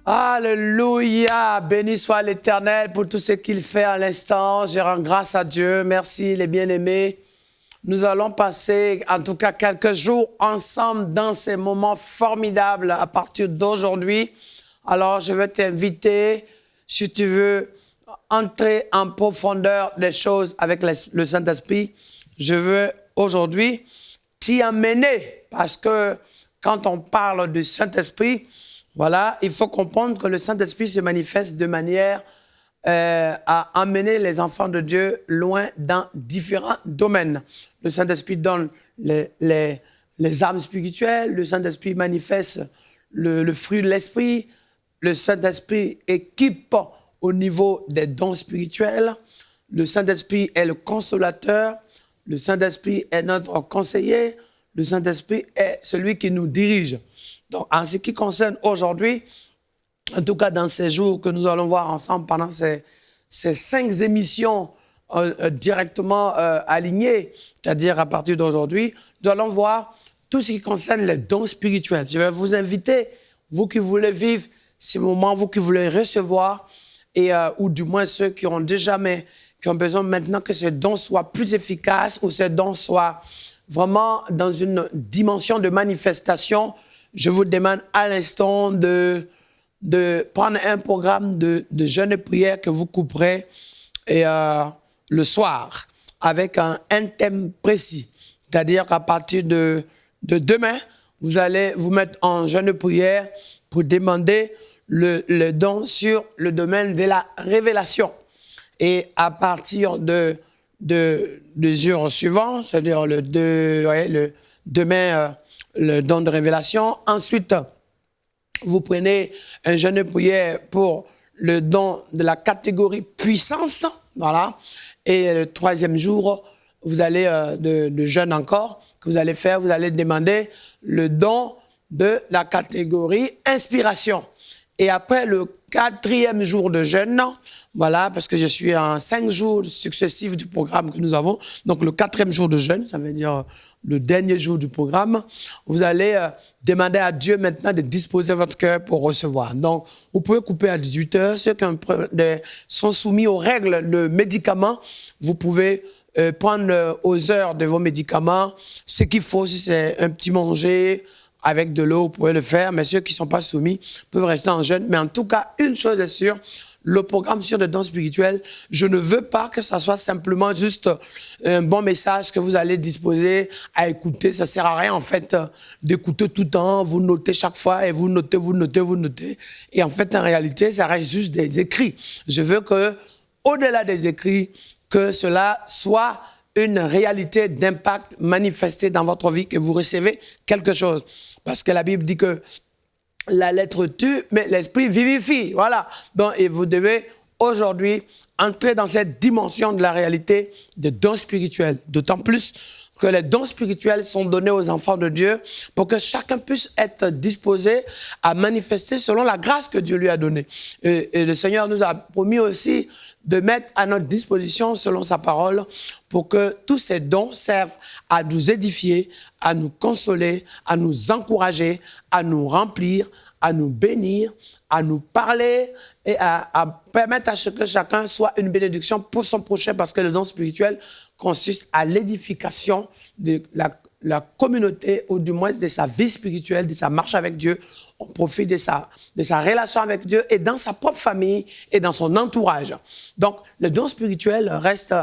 Alléluia, béni soit l'Éternel pour tout ce qu'il fait à l'instant. Je rends grâce à Dieu. Merci les bien-aimés. Nous allons passer en tout cas quelques jours ensemble dans ces moments formidables à partir d'aujourd'hui. Alors je vais t'inviter, si tu veux entrer en profondeur des choses avec le Saint-Esprit, je veux aujourd'hui t'y amener parce que quand on parle du Saint-Esprit, voilà, il faut comprendre que le Saint-Esprit se manifeste de manière à amener les enfants de Dieu loin dans différents domaines. Le Saint-Esprit donne les armes spirituelles, le Saint-Esprit manifeste le fruit de l'Esprit, le Saint-Esprit équipe au niveau des dons spirituels, le Saint-Esprit est le consolateur, le Saint-Esprit est notre conseiller, le Saint-Esprit est celui qui nous dirige. Donc, en ce qui concerne aujourd'hui, en tout cas dans ces jours que nous allons voir ensemble pendant ces 5 émissions directement alignées, c'est-à-dire à partir d'aujourd'hui, nous allons voir tout ce qui concerne les dons spirituels. Je vais vous inviter, vous qui voulez vivre ces moments, vous qui voulez recevoir, ou du moins ceux qui ont déjà, mais qui ont besoin maintenant que ces dons soient plus efficaces ou ces dons soient vraiment dans une dimension de manifestation. Je vous demande à l'instant de prendre un programme de jeûne et prière que vous couperez le soir avec un thème précis. C'est-à-dire qu'à partir de demain, vous allez vous mettre en jeûne et prière pour demander le don sur le domaine de la révélation. Et à partir de jour suivant, c'est-à-dire demain, le don de révélation. Ensuite, vous prenez un jeûne de prière pour le don de la catégorie puissance, voilà. Et le 3e jour, vous allez de jeûne encore, que vous allez faire, vous allez demander le don de la catégorie inspiration. Et après le 4e jour de jeûne, voilà, parce que je suis en 5 jours successifs du programme que nous avons, donc le 4e jour de jeûne, ça veut dire le dernier jour du programme, vous allez demander à Dieu maintenant de disposer votre cœur pour recevoir. Donc, vous pouvez couper à 18h. Ceux qui sont soumis aux règles, le médicament, vous pouvez prendre aux heures de vos médicaments. Ce qu'il faut, si c'est un petit manger avec de l'eau, vous pouvez le faire. Mais ceux qui ne sont pas soumis peuvent rester en jeûne. Mais en tout cas, une chose est sûre, le programme sur les dons spirituels, je ne veux pas que ça soit simplement juste un bon message que vous allez disposer à écouter. Ça ne sert à rien, en fait, d'écouter tout le temps. Vous notez chaque fois et vous notez. Et en fait, en réalité, ça reste juste des écrits. Je veux que, au-delà des écrits, que cela soit une réalité d'impact manifestée dans votre vie, que vous recevez quelque chose. Parce que la Bible dit que la lettre tue, mais l'esprit vivifie. Voilà. Donc, et vous devez aujourd'hui entrer dans cette dimension de la réalité des dons spirituels. D'autant plus que les dons spirituels sont donnés aux enfants de Dieu pour que chacun puisse être disposé à manifester selon la grâce que Dieu lui a donnée. Et le Seigneur nous a promis aussi de mettre à notre disposition, selon sa parole, pour que tous ces dons servent à nous édifier, à nous consoler, à nous encourager, à nous remplir, à nous bénir, à nous parler et à permettre à ce que chacun soit une bénédiction pour son prochain, parce que le don spirituel consiste à l'édification de la communauté, ou du moins de sa vie spirituelle, de sa marche avec Dieu. On profite de sa relation avec Dieu et dans sa propre famille et dans son entourage. Donc, le don spirituel reste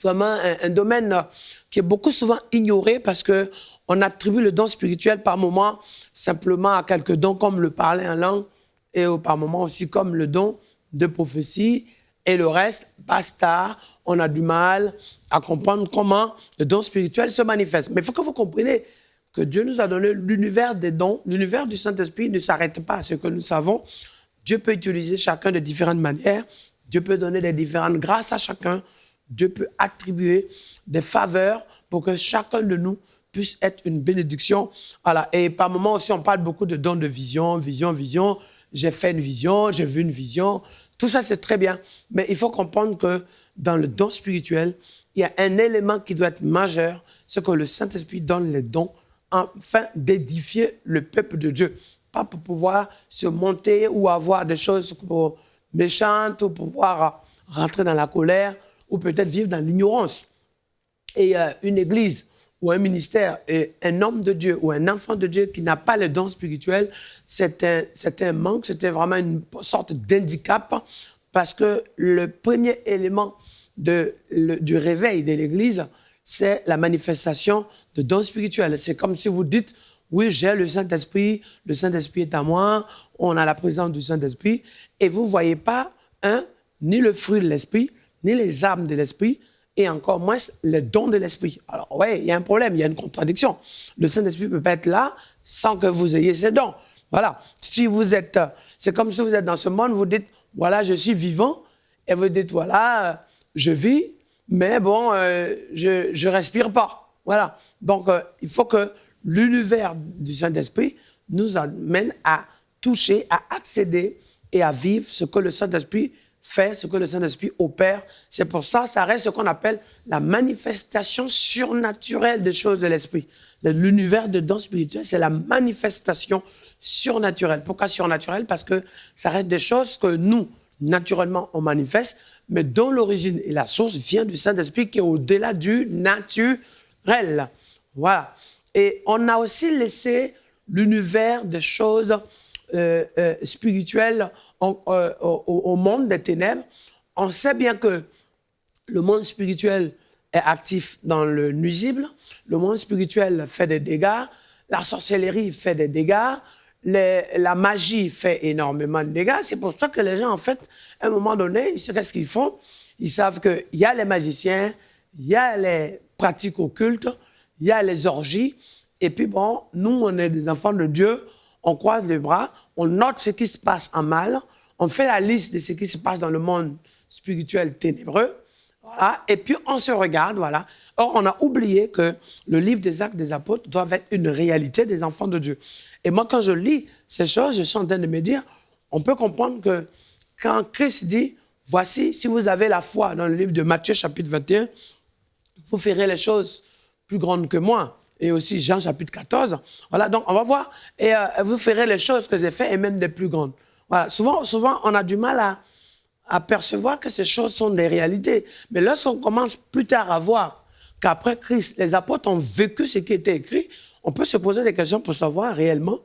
vraiment un domaine qui est beaucoup souvent ignoré parce qu'on attribue le don spirituel par moment simplement à quelques dons comme le parler en langue et par moment aussi comme le don de prophétie. Et le reste, basta, on a du mal à comprendre comment le don spirituel se manifeste. Mais il faut que vous compreniez que Dieu nous a donné l'univers des dons. L'univers du Saint-Esprit ne s'arrête pas à ce que nous savons. Dieu peut utiliser chacun de différentes manières. Dieu peut donner des différentes grâces à chacun. Dieu peut attribuer des faveurs pour que chacun de nous puisse être une bénédiction. Voilà. Et par moments aussi, on parle beaucoup de dons de vision. J'ai fait une vision, j'ai vu une vision. Tout ça, c'est très bien. Mais il faut comprendre que dans le don spirituel, il y a un élément qui doit être majeur, c'est que le Saint-Esprit donne les dons afin d'édifier le peuple de Dieu. Pas pour pouvoir se monter ou avoir des choses méchantes ou pouvoir rentrer dans la colère ou peut-être vivre dans l'ignorance. Et une église ou un ministère et un homme de Dieu ou un enfant de Dieu qui n'a pas les dons spirituels, c'est un manque, c'était vraiment une sorte d'handicap parce que le premier élément du réveil de l'église, c'est la manifestation de dons spirituels. C'est comme si vous dites, oui, j'ai le Saint-Esprit est à moi, on a la présence du Saint-Esprit, et vous ne voyez pas, ni le fruit de l'Esprit, ni les armes de l'Esprit, et encore moins les dons de l'Esprit. Alors, oui, il y a un problème, il y a une contradiction. Le Saint-Esprit ne peut pas être là sans que vous ayez ces dons. Voilà. Si vous êtes, c'est comme si vous êtes dans ce monde, vous dites, voilà, je suis vivant, et vous dites, voilà, je vis, mais bon, je ne respire pas. Voilà. Donc, il faut que l'univers du Saint-Esprit nous amène à toucher, à accéder et à vivre ce que le Saint-Esprit fait, ce que le Saint-Esprit opère. C'est pour ça, ça reste ce qu'on appelle la manifestation surnaturelle des choses de l'Esprit. L'univers de dons spirituels, c'est la manifestation surnaturelle. Pourquoi surnaturelle? Parce que ça reste des choses que nous, naturellement, on manifeste, mais dont l'origine et la source vient du Saint-Esprit qui est au-delà du naturel. Voilà. Et on a aussi laissé l'univers des choses spirituelles au monde des ténèbres. On sait bien que le monde spirituel est actif dans le nuisible, le monde spirituel fait des dégâts, la sorcellerie fait des dégâts, la magie fait énormément de dégâts. C'est pour ça que les gens, en fait, à un moment donné, qu'est-ce qu'ils font? Ils savent qu'il y a les magiciens, il y a les pratiques occultes, il y a les orgies. Et puis bon, nous, on est des enfants de Dieu, on croise les bras, on note ce qui se passe en mal, on fait la liste de ce qui se passe dans le monde spirituel ténébreux, voilà, et puis on se regarde, voilà. Or, on a oublié que le livre des Actes des Apôtres doit être une réalité des enfants de Dieu. Et moi, quand je lis ces choses, je suis en train de me dire, on peut comprendre que quand Christ dit, voici, si vous avez la foi, dans le livre de Matthieu, chapitre 21, vous ferez les choses plus grandes que moi. Et aussi Jean, chapitre 14. Voilà, donc on va voir. Et vous ferez les choses que j'ai faites et même des plus grandes. Voilà, souvent, on a du mal à percevoir que ces choses sont des réalités. Mais lorsqu'on commence plus tard à voir qu'après Christ, les apôtres ont vécu ce qui était écrit, on peut se poser des questions pour savoir réellement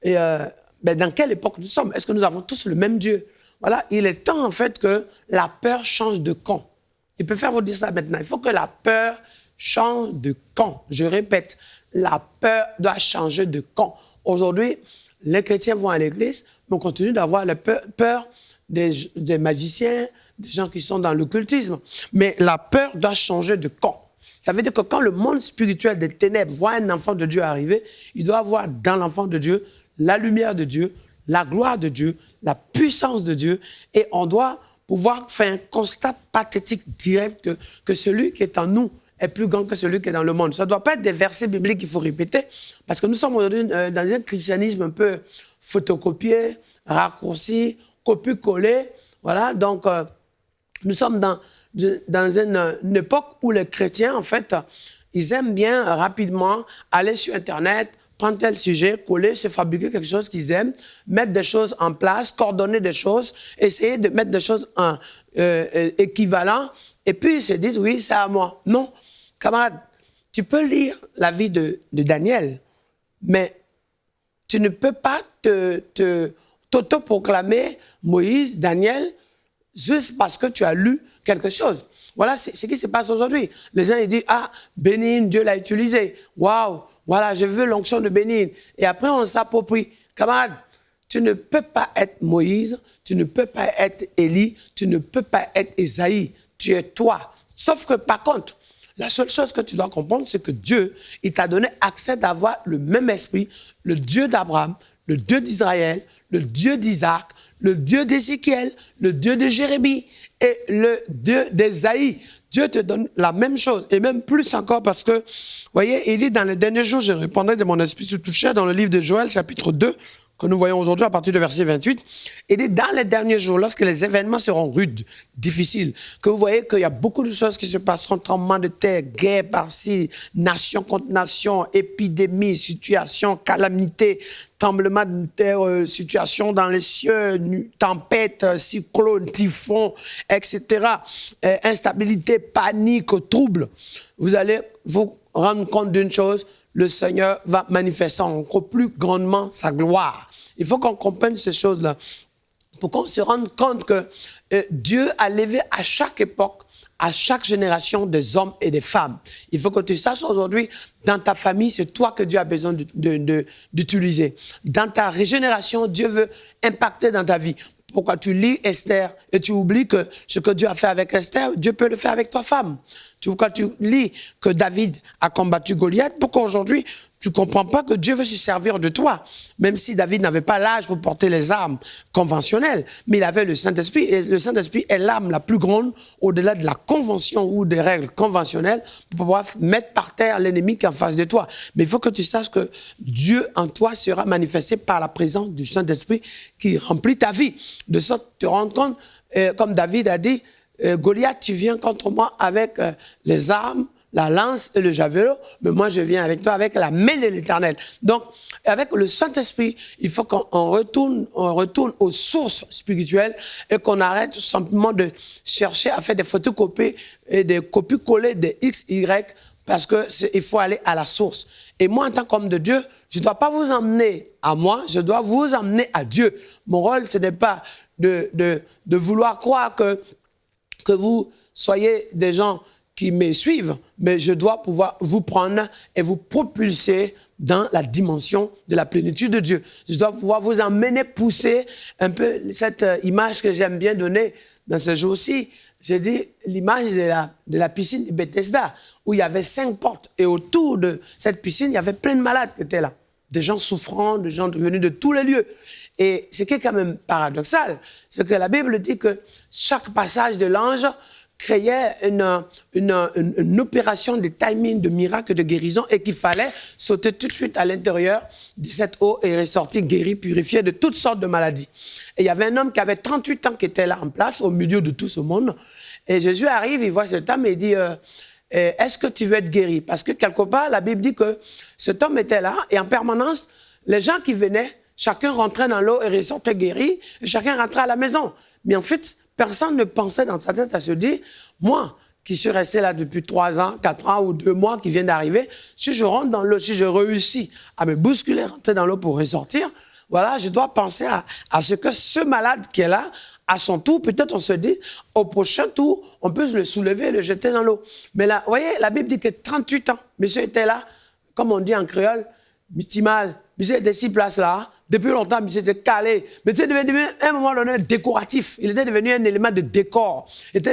dans quelle époque nous sommes. Est-ce que nous avons tous le même Dieu? Voilà, il est temps en fait que la peur change de camp. Il peut faire vous dire ça maintenant. Il faut que la peur change de camp. Je répète, la peur doit changer de camp. Aujourd'hui, les chrétiens vont à l'église, mais on continue d'avoir la peur des magiciens, des gens qui sont dans l'occultisme. Mais la peur doit changer de camp. Ça veut dire que quand le monde spirituel des ténèbres voit un enfant de Dieu arriver, il doit voir dans l'enfant de Dieu la lumière de Dieu, la gloire de Dieu, la puissance de Dieu, et on doit pouvoir faire un constat pathétique direct que celui qui est en nous est plus grand que celui qui est dans le monde. Ça ne doit pas être des versets bibliques qu'il faut répéter, parce que nous sommes aujourd'hui dans un christianisme un peu photocopié, raccourci, copié-collé. Voilà, donc nous sommes dans une époque où les chrétiens, en fait, ils aiment bien rapidement aller sur Internet, prendre tel sujet, coller, se fabriquer quelque chose qu'ils aiment, mettre des choses en place, coordonner des choses, essayer de mettre des choses équivalentes, et puis ils se disent, oui, c'est à moi. Non, camarade, tu peux lire la vie de Daniel, mais tu ne peux pas t'auto-proclamer Moïse, Daniel, juste parce que tu as lu quelque chose. Voilà ce qui se passe aujourd'hui. Les gens ils disent, ah, Bénigne, Dieu l'a utilisé. Waouh, voilà, je veux l'onction de Bénigne. Et après, on s'approprie. Camarade, tu ne peux pas être Moïse, tu ne peux pas être Élie, tu ne peux pas être Isaïe. Tu es toi. Sauf que par contre, la seule chose que tu dois comprendre, c'est que Dieu, il t'a donné accès d'avoir le même esprit, le Dieu d'Abraham, le Dieu d'Israël, le Dieu d'Isaac, le Dieu d'Ézéchiel, le Dieu de Jérémie et le Dieu d'Ésaïe. Dieu te donne la même chose, et même plus encore, parce que, vous voyez, il dit, dans les derniers jours, je répondrai de mon esprit sur toute chair, dans le livre de Joël, chapitre 2, que nous voyons aujourd'hui à partir du verset 28. Il dit, dans les derniers jours, lorsque les événements seront rudes, difficiles, que vous voyez qu'il y a beaucoup de choses qui se passeront, tremblements de terre, guerre par-ci, nation contre nation, épidémie, situation, calamité, tremblement de terre, situation dans les cieux, tempête, cyclone, typhon, etc., instabilité, panique, trouble. Vous allez vous rendre compte d'une chose, le Seigneur va manifester encore plus grandement sa gloire. Il faut qu'on comprenne ces choses-là pour qu'on se rende compte que Dieu a levé à chaque époque, à chaque génération des hommes et des femmes. Il faut que tu saches aujourd'hui, dans ta famille, c'est toi que Dieu a besoin d'utiliser. Dans ta régénération, Dieu veut impacter dans ta vie. Pourquoi tu lis Esther et tu oublies que ce que Dieu a fait avec Esther, Dieu peut le faire avec ta femme. Pourquoi tu lis que David a combattu Goliath, pourquoi aujourd'hui tu ne comprends pas que Dieu veut se servir de toi, même si David n'avait pas l'âge pour porter les armes conventionnelles, mais il avait le Saint-Esprit, et le Saint-Esprit est l'arme la plus grande au-delà de la convention ou des règles conventionnelles pour pouvoir mettre par terre l'ennemi qui est en face de toi. Mais il faut que tu saches que Dieu en toi sera manifesté par la présence du Saint-Esprit qui remplit ta vie. De sorte que tu te rends compte, comme David a dit, Goliath, tu viens contre moi avec les armes, la lance et le javelot, mais moi je viens avec toi avec la main de l'Éternel. Donc, avec le Saint-Esprit, il faut qu'on retourne aux sources spirituelles et qu'on arrête simplement de chercher à faire des photocopies et des copies-collées des X, Y, parce qu'il faut aller à la source. Et moi, en tant qu'homme de Dieu, je ne dois pas vous emmener à moi, je dois vous emmener à Dieu. Mon rôle, ce n'est pas de vouloir croire que vous soyez des gens qui me suivent, mais je dois pouvoir vous prendre et vous propulser dans la dimension de la plénitude de Dieu. Je dois pouvoir vous emmener, pousser un peu cette image que j'aime bien donner dans ce jour-ci. J'ai dit l'image de la piscine de Bethesda, où il y avait 5 portes. Et autour de cette piscine, il y avait plein de malades qui étaient là. Des gens souffrants, des gens venus de tous les lieux. Et ce qui est quand même paradoxal, c'est que la Bible dit que chaque passage de l'ange créait une opération de timing, de miracle, de guérison, et qu'il fallait sauter tout de suite à l'intérieur de cette eau et ressortir guéri, purifié de toutes sortes de maladies. Et il y avait un homme qui avait 38 ans qui était là en place, au milieu de tout ce monde. Et Jésus arrive, il voit cet homme et il dit, est-ce que tu veux être guéri? Parce que quelque part, la Bible dit que cet homme était là, et en permanence, les gens qui venaient, chacun rentrait dans l'eau et ressortait guéri, et chacun rentrait à la maison. Mais en fait, personne ne pensait dans sa tête à se dire, moi, qui suis resté là depuis 3 ans, 4 ans ou 2 mois, qui vient d'arriver, si je rentre dans l'eau, si je réussis à me bousculer, rentrer dans l'eau pour ressortir, voilà, je dois penser à ce que ce malade qui est là, à son tour, peut-être on se dit, au prochain tour, on peut le soulever et le jeter dans l'eau. Mais là, vous voyez, la Bible dit que 38 ans, monsieur était là, comme on dit en créole, mitimal, monsieur était 6 places là, depuis longtemps, il s'était calé. Mais il était devenu, à un moment donné, décoratif. Il était devenu un élément de décor. Il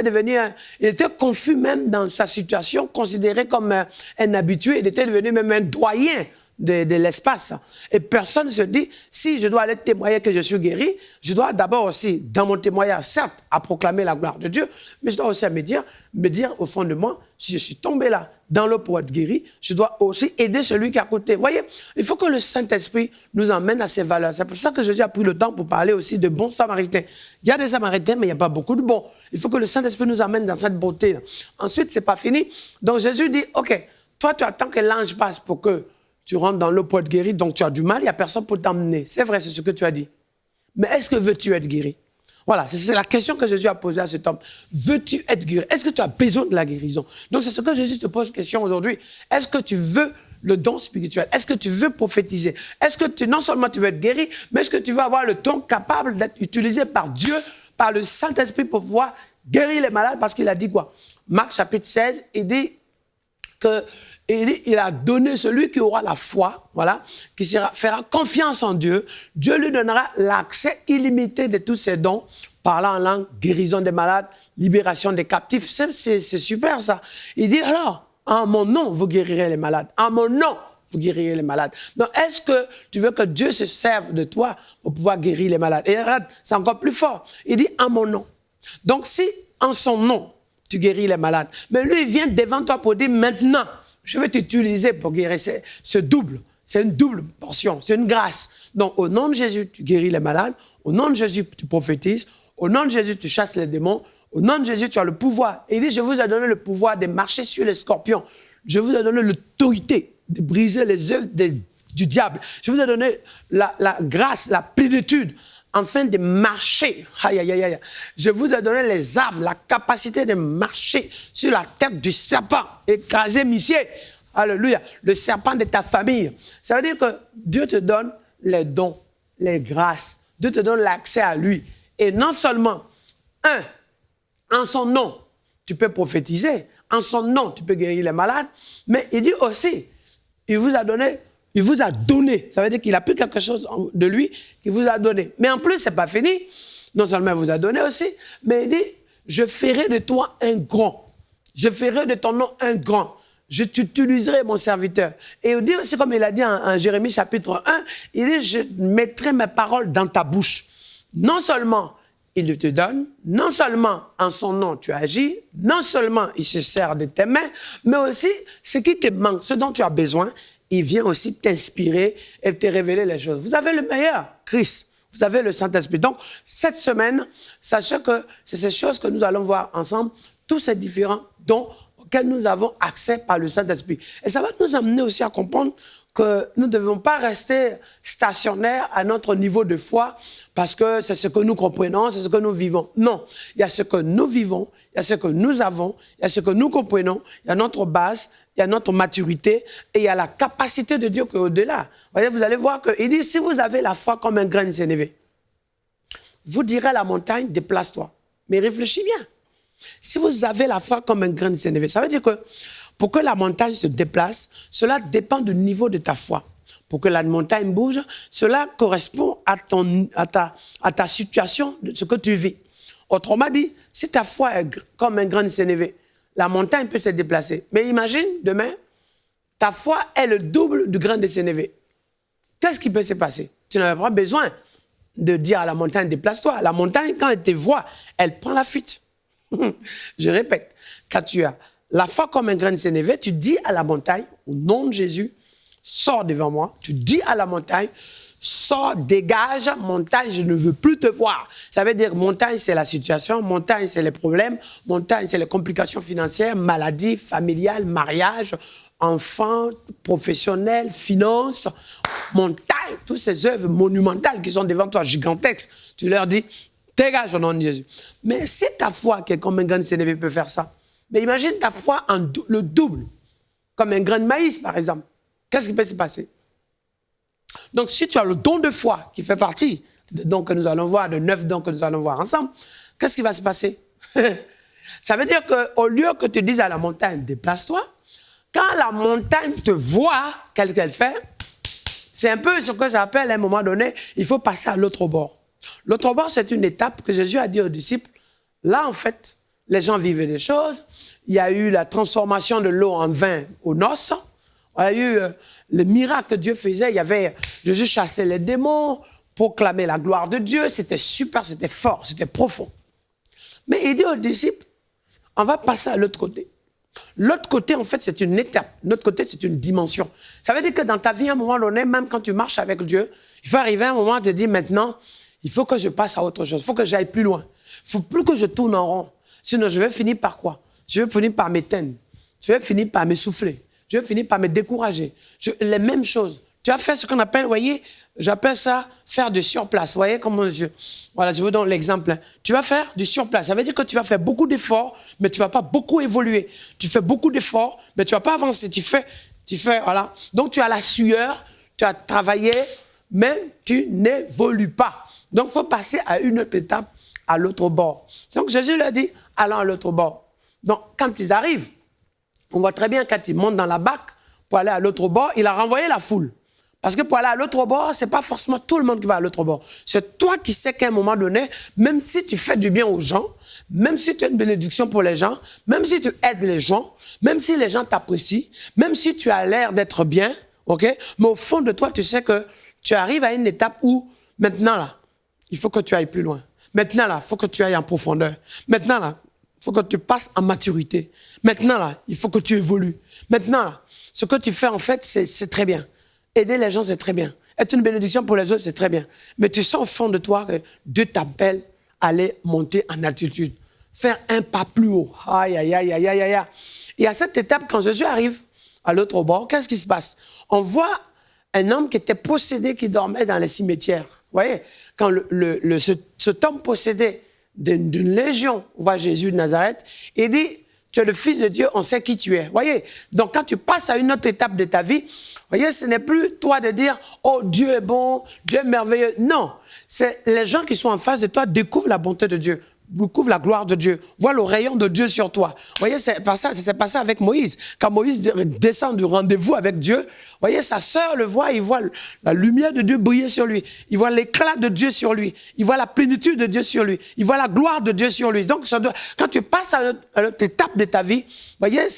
était confus même dans sa situation, considéré comme un habitué. Il était devenu même un doyen de l'espace. Et personne ne se dit, si je dois aller témoigner que je suis guéri, je dois d'abord aussi, dans mon témoignage, certes, à proclamer la gloire de Dieu, mais je dois aussi me dire au fond de moi, si je suis tombé là, dans l'eau pour être guéri, je dois aussi aider celui qui est à côté. Vous voyez, il faut que le Saint-Esprit nous emmène à ces valeurs. C'est pour ça que Jésus a pris le temps pour parler aussi de bons Samaritains. Il y a des Samaritains, mais il n'y a pas beaucoup de bons. Il faut que le Saint-Esprit nous amène dans cette beauté. Ensuite, c'est pas fini. Donc Jésus dit, OK, toi, tu attends que l'ange passe pour que tu rentres dans l'eau pour être guéri, donc tu as du mal, il n'y a personne pour t'emmener. C'est vrai, c'est ce que tu as dit. Mais est-ce que veux-tu être guéri? Voilà, c'est la question que Jésus a posée à cet homme. Veux-tu être guéri? Est-ce que tu as besoin de la guérison? Donc c'est ce que Jésus te pose question aujourd'hui. Est-ce que tu veux le don spirituel? Est-ce que tu veux prophétiser? Est-ce que non seulement tu veux être guéri, mais est-ce que tu veux avoir le don capable d'être utilisé par Dieu, par le Saint-Esprit pour pouvoir guérir les malades? Parce qu'il a dit quoi? Marc chapitre 16, il dit que il a donné celui qui aura la foi, voilà, qui fera confiance en Dieu. Dieu lui donnera l'accès illimité de tous ses dons, parlant en langue, guérison des malades, libération des captifs. C'est super ça. Il dit alors, en mon nom, vous guérirez les malades. En mon nom, vous guérirez les malades. Donc, est-ce que tu veux que Dieu se serve de toi pour pouvoir guérir les malades? Et regarde, c'est encore plus fort. Il dit en mon nom. Donc, si en son nom, tu guéris les malades, mais lui, il vient devant toi pour dire maintenant, je vais t'utiliser pour guérir ce double. C'est une double portion, c'est une grâce. Donc, au nom de Jésus, tu guéris les malades. Au nom de Jésus, tu prophétises. Au nom de Jésus, tu chasses les démons. Au nom de Jésus, tu as le pouvoir. Et il dit, je vous ai donné le pouvoir de marcher sur les scorpions. Je vous ai donné l'autorité de briser les œuvres du diable. Je vous ai donné la grâce, la plénitude, afin de marcher. Aïe, aïe, aïe, aïe. Je vous ai donné les armes, la capacité de marcher sur la tête du serpent, écraser, missier. Alléluia. Le serpent de ta famille. Ça veut dire que Dieu te donne les dons, les grâces. Dieu te donne l'accès à lui. Et non seulement, en son nom, tu peux prophétiser. En son nom, tu peux guérir les malades. Mais il dit aussi, il vous a donné. Ça veut dire qu'il a pris quelque chose de lui qu'il vous a donné. Mais en plus, ce n'est pas fini. Non seulement il vous a donné aussi, mais il dit, je ferai de toi un grand. Je ferai de ton nom un grand. Je t'utiliserai, mon serviteur. Et il dit aussi, comme il a dit en Jérémie chapitre 1, il dit, je mettrai mes paroles dans ta bouche. Non seulement il te donne, non seulement en son nom tu agis, non seulement il se sert de tes mains, mais aussi ce qui te manque, ce dont tu as besoin, il vient aussi t'inspirer et te révéler les choses. Vous avez le meilleur, Christ. Vous avez le Saint-Esprit. Donc, cette semaine, sachez que c'est ces choses que nous allons voir ensemble, tous ces différents dons auxquels nous avons accès par le Saint-Esprit. Et ça va nous amener aussi à comprendre que nous ne devons pas rester stationnaires à notre niveau de foi parce que c'est ce que nous comprenons, c'est ce que nous vivons. Non, il y a ce que nous vivons, il y a ce que nous avons, il y a ce que nous comprenons, il y a notre base, il y a notre maturité et il y a la capacité de Dieu qui est au-delà. Vous allez voir qu'il dit, si vous avez la foi comme un grain de sénévé, vous direz à la montagne, déplace-toi. Mais réfléchis bien. Si vous avez la foi comme un grain de sénévé, ça veut dire que pour que la montagne se déplace, cela dépend du niveau de ta foi. Pour que la montagne bouge, cela correspond à ta situation, de ce que tu vis. Autrement dit, si ta foi est comme un grain de sénévé, la montagne peut se déplacer. Mais imagine, demain, ta foi est le double du grain de sénévé. Qu'est-ce qui peut se passer? Tu n'avais pas besoin de dire à la montagne, déplace-toi. La montagne, quand elle te voit, elle prend la fuite. Je répète, quand tu as la foi comme un grain de sénévé, tu dis à la montagne, au nom de Jésus, sors devant moi. Tu dis à la montagne, sors, dégage, montagne, je ne veux plus te voir. Ça veut dire, montagne, c'est la situation, montagne, c'est les problèmes, montagne, c'est les complications financières, maladies, familiales, mariage, enfants, professionnels, finances, montagne, toutes ces œuvres monumentales qui sont devant toi, gigantesques. Tu leur dis, dégage au nom de Jésus. Mais c'est ta foi qui est comme un grain de sénévé peut faire ça. Mais imagine ta foi le double, comme un grain de maïs, par exemple. Qu'est-ce qui peut se passer? Donc, si tu as le don de foi, qui fait partie des dons que nous allons voir, de 9 dons que nous allons voir ensemble, qu'est-ce qui va se passer? Ça veut dire qu'au lieu que tu dises à la montagne, déplace-toi, quand la montagne te voit, qu'elle fait, c'est un peu ce que j'appelle à un moment donné, il faut passer à l'autre bord. L'autre bord, c'est une étape que Jésus a dit aux disciples. Là, en fait, les gens vivaient des choses. Il y a eu la transformation de l'eau en vin aux noces. Il y a eu le miracle que Dieu faisait. Il y avait Jésus chassait les démons, proclamait la gloire de Dieu. C'était super, c'était fort, c'était profond. Mais il dit aux disciples, on va passer à l'autre côté. L'autre côté, en fait, c'est une étape. L'autre côté, c'est une dimension. Ça veut dire que dans ta vie, à un moment donné, même quand tu marches avec Dieu, il faut arriver à un moment où tu te dis, maintenant, il faut que je passe à autre chose. Il faut que j'aille plus loin. Il ne faut plus que je tourne en rond. Sinon, je vais finir par quoi? Je vais finir par m'éteindre. Je vais finir par m'essouffler. Je vais finir par me décourager. Les mêmes choses. Tu as fait ce qu'on appelle, vous voyez, j'appelle ça faire du surplace. Vous voyez comment voilà, je vous donne l'exemple. Hein. Tu vas faire du surplace. Ça veut dire que tu vas faire beaucoup d'efforts, mais tu ne vas pas beaucoup évoluer. Tu fais beaucoup d'efforts, mais tu ne vas pas avancer. Tu fais, voilà. Donc, tu as la sueur, tu as travaillé, mais tu n'évolues pas. Donc, il faut passer à une autre étape, à l'autre bord. Donc, Jésus leur dit, allons à l'autre bord. Donc, quand ils arrivent, on voit très bien quand ils montent dans la barque pour aller à l'autre bord, il a renvoyé la foule. Parce que pour aller à l'autre bord, ce n'est pas forcément tout le monde qui va à l'autre bord. C'est toi qui sais qu'à un moment donné, même si tu fais du bien aux gens, même si tu as une bénédiction pour les gens, même si tu aides les gens, même si les gens t'apprécient, même si tu as l'air d'être bien, ok? Mais au fond de toi, tu sais que tu arrives à une étape où, maintenant là, il faut que tu ailles plus loin. Maintenant là, il faut que tu ailles en profondeur. Maintenant là, il faut que tu passes en maturité. Maintenant là, il faut que tu évolues. Maintenant là, ce que tu fais en fait, c'est très bien. aider les gens, c'est très bien. Être une bénédiction pour les autres, c'est très bien. Mais tu sens au fond de toi que Dieu t'appelle à aller monter en altitude. Faire un pas plus haut. Aïe, aïe, aïe, aïe, aïe, aïe. Et à cette étape, quand Jésus arrive à l'autre bord, qu'est-ce qui se passe? On voit un homme qui était possédé, qui dormait dans les cimetières. Vous voyez? Quand cet homme possédé d'une légion voit Jésus de Nazareth, il dit, tu es le Fils de Dieu, on sait qui tu es. Vous voyez? Donc quand tu passes à une autre étape de ta vie, vous voyez, ce n'est plus toi de dire, oh Dieu est bon, Dieu est merveilleux. Non, c'est les gens qui sont en face de toi découvrent la bonté de Dieu. Découvre la gloire de Dieu, voit le rayon de Dieu sur toi. Vous voyez, c'est passé avec Moïse. Quand Moïse descend du rendez-vous avec Dieu, vous voyez, sa sœur le voit, il voit la lumière de Dieu briller sur lui. Il voit l'éclat de Dieu sur lui. Il voit la plénitude de Dieu sur lui. Il voit la gloire de Dieu sur lui. Donc, quand tu passes à l'autre étape de ta vie, vous voyez,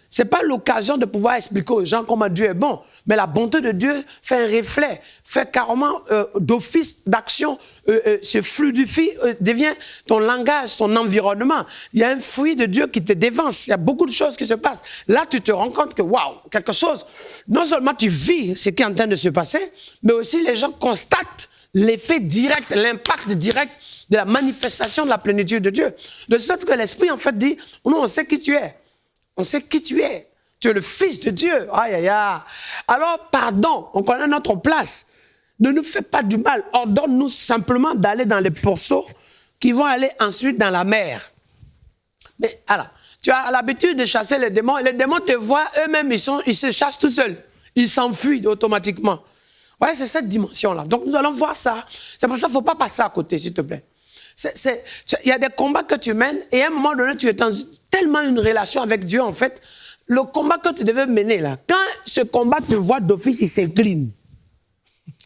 c'est pas l'occasion de pouvoir expliquer aux gens comment Dieu est bon, mais la bonté de Dieu fait un reflet, fait carrément d'office, d'action, se fluidifie, devient ton langage, ton environnement. Il y a un fruit de Dieu qui te dévance, il y a beaucoup de choses qui se passent. Là, tu te rends compte que, waouh, quelque chose, non seulement tu vis ce qui est en train de se passer, mais aussi les gens constatent l'effet direct, l'impact direct de la manifestation de la plénitude de Dieu. De sorte que l'Esprit, en fait, dit, nous, on sait qui tu es. On sait qui tu es. Tu es le Fils de Dieu. Aïe, aïe, aïe. Alors, pardon, on connaît notre place. Ne nous fais pas du mal. Ordonne-nous simplement d'aller dans les pourceaux qui vont aller ensuite dans la mer. Mais alors, tu as l'habitude de chasser les démons. Et les démons te voient eux-mêmes, ils se chassent tout seuls. Ils s'enfuient automatiquement. Ouais, c'est cette dimension-là. Donc, nous allons voir ça. C'est pour ça qu'il ne faut pas passer à côté, s'il te plaît. Il y a des combats que tu mènes et à un moment donné, tu es dans tellement une relation avec Dieu, en fait, le combat que tu devais mener, là, quand ce combat te voit d'office, il s'incline.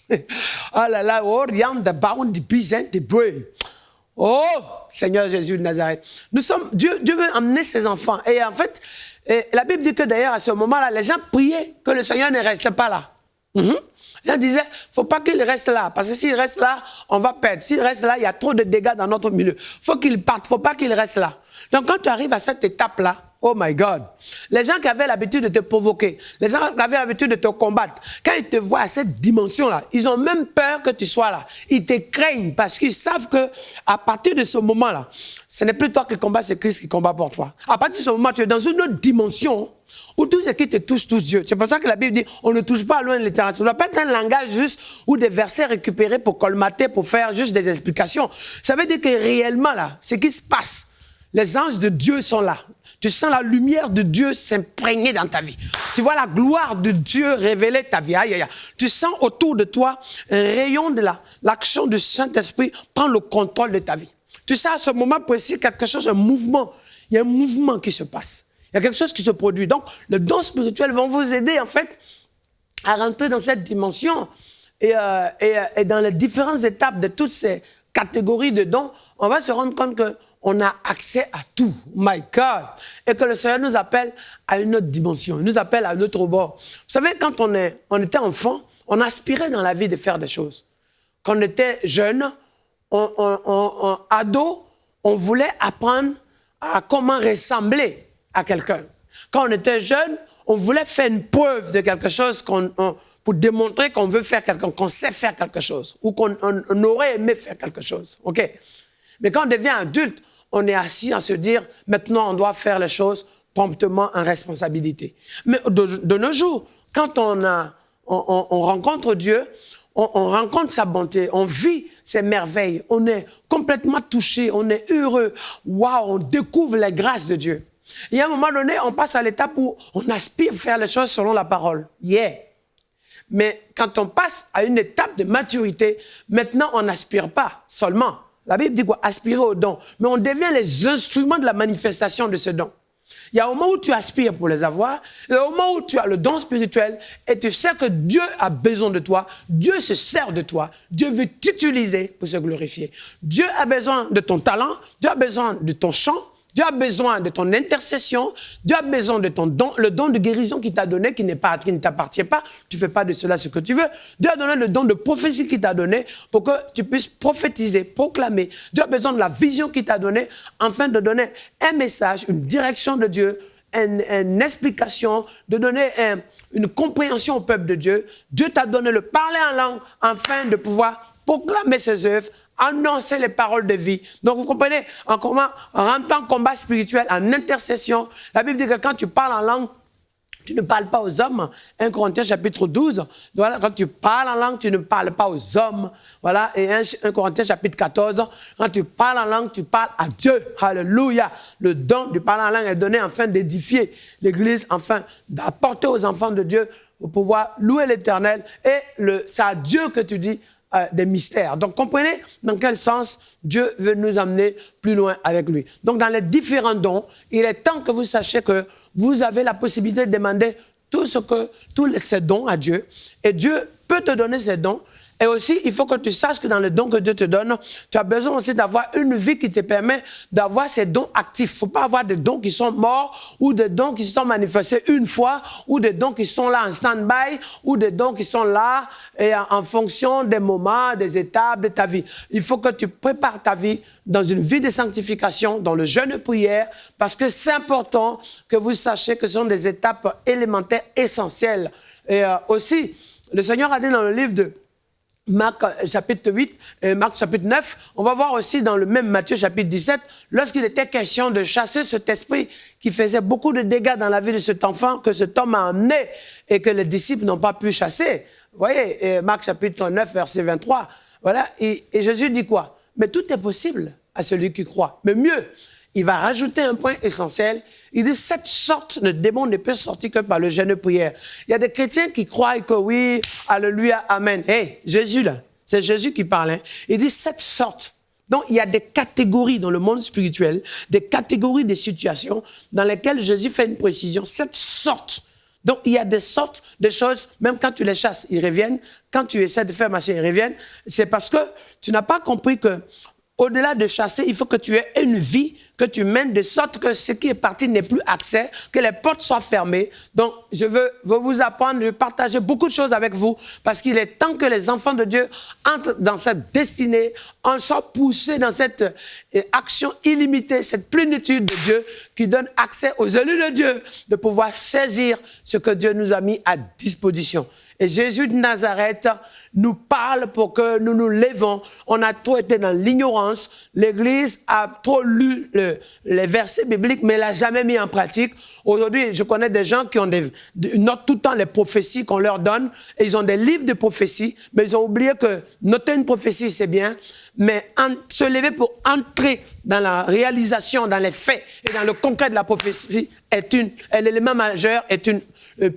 Oh là là, oh, rien de bound, de puissant, de bruit. Oh, Seigneur Jésus de Nazareth. Dieu veut emmener ses enfants. Et en fait, la Bible dit que d'ailleurs, à ce moment-là, les gens priaient que le Seigneur ne reste pas là. Les gens disaient, faut pas qu'il reste là, parce que s'il reste là, on va perdre. S'il reste là, il y a trop de dégâts dans notre milieu. Faut qu'il parte, faut pas qu'il reste là. Donc quand tu arrives à cette étape-là, oh my God, les gens qui avaient l'habitude de te provoquer, les gens qui avaient l'habitude de te combattre, quand ils te voient à cette dimension-là, ils ont même peur que tu sois là. Ils te craignent parce qu'ils savent que à partir de ce moment-là, ce n'est plus toi qui combats, c'est Christ qui combat pour toi. À partir de ce moment, tu es dans une autre dimension où tout ce qui te touche, touche Dieu. C'est pour ça que la Bible dit, on ne touche pas à loin de l'éternel. Ça ne doit pas être un langage juste ou des versets récupérés pour colmater, pour faire juste des explications. Ça veut dire que réellement, là, ce qui se passe, les anges de Dieu sont là. Tu sens la lumière de Dieu s'imprégner dans ta vie. Tu vois la gloire de Dieu révéler ta vie. Aïe, aïe, aïe. Tu sens autour de toi un rayon de l'action du Saint-Esprit prend le contrôle de ta vie. Tu sens à ce moment précis quelque chose, un mouvement. Il y a un mouvement qui se passe. Il y a quelque chose qui se produit. Donc, les dons spirituels vont vous aider, en fait, à rentrer dans cette dimension. Et dans les différentes étapes de toutes ces catégories de dons, on va se rendre compte qu'on a accès à tout. My God! Et que le Seigneur nous appelle à une autre dimension. Il nous appelle à un autre bord. Vous savez, quand on était enfant, on aspirait dans la vie de faire des choses. Quand on était jeune, ado, on voulait apprendre à comment ressembler à quelqu'un. Quand on était jeune, on voulait faire une preuve de quelque chose pour démontrer qu'on veut faire qu'on sait faire quelque chose ou qu'on aurait aimé faire quelque chose. OK? Mais quand on devient adulte, on est assis à se dire, maintenant, on doit faire les choses promptement en responsabilité. Mais de nos jours, quand on rencontre Dieu, on rencontre sa bonté, on vit ses merveilles, on est complètement touché, on est heureux. Waouh, on découvre les grâces de Dieu. Et à un moment donné, on passe à l'étape où on aspire à faire les choses selon la parole. Yeah. Mais quand on passe à une étape de maturité, maintenant, on n'aspire pas seulement. La Bible dit quoi? Aspirer au don. Mais on devient les instruments de la manifestation de ce don. Il y a un moment où tu aspires pour les avoir, il y a un moment où tu as le don spirituel et tu sais que Dieu a besoin de toi, Dieu se sert de toi, Dieu veut t'utiliser pour se glorifier. Dieu a besoin de ton talent, Dieu a besoin de ton chant, Dieu a besoin de ton intercession, Dieu a besoin de ton don, le don de guérison qu'il t'a donné, qui ne t'appartient pas, tu ne fais pas de cela ce que tu veux. Dieu a donné le don de prophétie qu'il t'a donné pour que tu puisses prophétiser, proclamer. Dieu a besoin de la vision qu'il t'a donnée afin de donner un message, une direction de Dieu une explication, de donner une compréhension au peuple de Dieu. Dieu t'a donné le parler en langue afin de pouvoir proclamer ses œuvres, annoncer les paroles de vie. Donc, vous comprenez en rentrant en combat spirituel, en intercession. La Bible dit que quand tu parles en langue, tu ne parles pas aux hommes. 1 Corinthiens chapitre 12. Voilà, quand tu parles en langue, tu ne parles pas aux hommes. Voilà, et 1 Corinthiens chapitre 14. Quand tu parles en langue, tu parles à Dieu. Alléluia. Le don du parler en langue est donné afin d'édifier l'Église, afin d'apporter aux enfants de Dieu pour pouvoir louer l'Éternel. Et c'est à Dieu que tu dis des mystères. Donc, comprenez dans quel sens Dieu veut nous amener plus loin avec lui. Donc, dans les différents dons, il est temps que vous sachiez que vous avez la possibilité de demander tous ces dons à Dieu. Et Dieu peut te donner ces dons. Et aussi, il faut que tu saches que dans le don que Dieu te donne, tu as besoin aussi d'avoir une vie qui te permet d'avoir ces dons actifs. Il ne faut pas avoir des dons qui sont morts ou des dons qui se sont manifestés une fois ou des dons qui sont là en stand-by ou des dons qui sont là et en fonction des moments, des étapes de ta vie. Il faut que tu prépares ta vie dans une vie de sanctification, dans le jeûne et prière, parce que c'est important que vous sachiez que ce sont des étapes élémentaires essentielles. Et aussi, le Seigneur a dit dans le livre de Marc chapitre 8 et Marc chapitre 9, on va voir aussi dans le même Matthieu chapitre 17, lorsqu'il était question de chasser cet esprit qui faisait beaucoup de dégâts dans la vie de cet enfant, que cet homme a emmené et que les disciples n'ont pas pu chasser. Vous voyez, Marc chapitre 9, verset 23. Voilà, et Jésus dit quoi? Mais tout est possible à celui qui croit. Mais mieux, il va rajouter un point essentiel. Il dit, cette sorte de démon ne peut sortir que par le jeûne et prière. Il y a des chrétiens qui croient que oui, alléluia, amen. Hey, Jésus là, c'est Jésus qui parle. Hein. Il dit, cette sorte. Donc, il y a des catégories dans le monde spirituel, des catégories de situations dans lesquelles Jésus fait une précision. Cette sorte. Donc, il y a des sortes de choses, même quand tu les chasses, ils reviennent. Quand tu essaies de faire marcher, ils reviennent. C'est parce que tu n'as pas compris que au-delà de chasser, il faut que tu aies une vie que tu mènes de sorte que ce qui est parti n'ait plus accès, que les portes soient fermées. Donc, je veux vous apprendre, je veux partager beaucoup de choses avec vous parce qu'il est temps que les enfants de Dieu entrent dans cette destinée, en soient poussés dans cette action illimitée, cette plénitude de Dieu qui donne accès aux élus de Dieu de pouvoir saisir ce que Dieu nous a mis à disposition. Et Jésus de Nazareth nous parle pour que nous nous levons. On a trop été dans l'ignorance. L'Église a trop lu les versets bibliques, mais l'a jamais mis en pratique. Aujourd'hui, je connais des gens qui ont notent tout le temps les prophéties qu'on leur donne. Et ils ont des livres de prophéties, mais ils ont oublié que noter une prophétie, c'est bien. Mais se lever pour entrer dans la réalisation, dans les faits et dans le concret de la prophétie est l'élément majeur, est une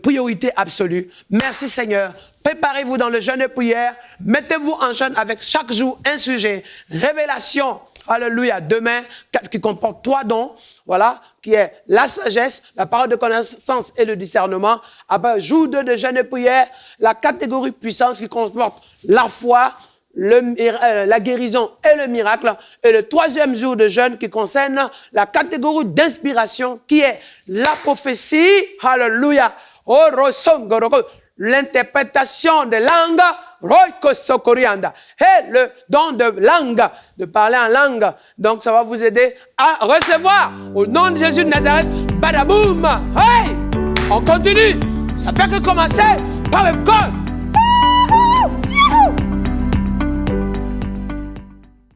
priorité absolue. Merci Seigneur. Préparez-vous dans le jeûne et prière. Mettez-vous en jeûne avec chaque jour un sujet. Révélation. Alléluia. Demain, qui comporte 3 dons. Voilà. Qui est la sagesse, la parole de connaissance et le discernement. Après, jour 2 de jeûne et prière, la catégorie puissance qui comporte la foi, la guérison et le miracle. Et le 3e jour de jeûne qui concerne la catégorie d'inspiration qui est la prophétie. Alléluia. Oh, l'interprétation des langues. Et le don de langue, de parler en langue. Donc, ça va vous aider à recevoir. Au nom de Jésus de Nazareth, badaboum. Hey! On continue. Ça fait que commencer. Power of God.